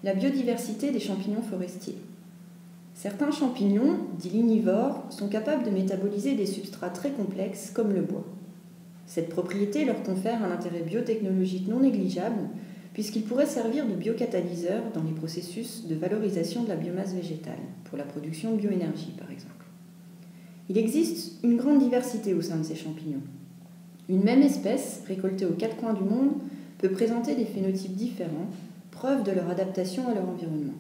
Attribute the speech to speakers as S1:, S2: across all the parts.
S1: la biodiversité des champignons forestiers. Certains champignons, dits lignivores, sont capables de métaboliser des substrats très complexes comme le bois. Cette propriété leur confère un intérêt biotechnologique non négligeable puisqu'ils pourraient servir de biocatalyseurs dans les processus de valorisation de la biomasse végétale, pour la production de bioénergie par exemple. Il existe une grande diversité au sein de ces champignons. Une même espèce, récoltée aux quatre coins du monde, peut présenter des phénotypes différents, preuve de leur adaptation à leur environnement.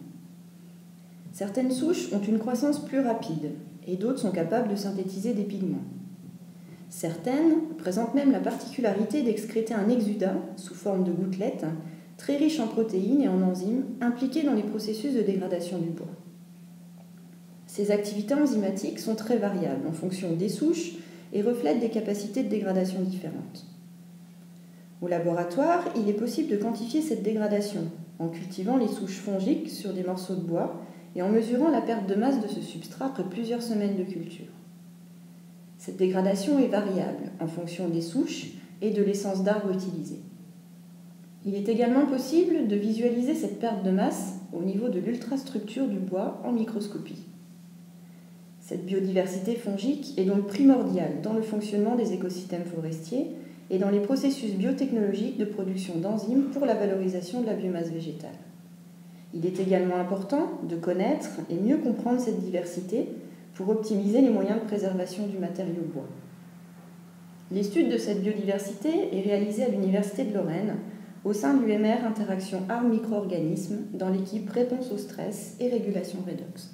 S1: Certaines souches ont une croissance plus rapide et d'autres sont capables de synthétiser des pigments. Certaines présentent même la particularité d'excréter un exudat sous forme de gouttelettes, très riche en protéines et en enzymes impliquées dans les processus de dégradation du bois. Ces activités enzymatiques sont très variables en fonction des souches et reflètent des capacités de dégradation différentes. Au laboratoire, il est possible de quantifier cette dégradation en cultivant les souches fongiques sur des morceaux de bois et en mesurant la perte de masse de ce substrat après plusieurs semaines de culture. Cette dégradation est variable en fonction des souches et de l'essence d'arbre utilisée. Il est également possible de visualiser cette perte de masse au niveau de l'ultrastructure du bois en microscopie. Cette biodiversité fongique est donc primordiale dans le fonctionnement des écosystèmes forestiers et dans les processus biotechnologiques de production d'enzymes pour la valorisation de la biomasse végétale. Il est également important de connaître et mieux comprendre cette diversité pour optimiser les moyens de préservation du matériau bois. L'étude de cette biodiversité est réalisée à l'Université de Lorraine au sein de l'UMR Interaction Arbre Micro-Organismes dans l'équipe Réponse au stress et régulation redox.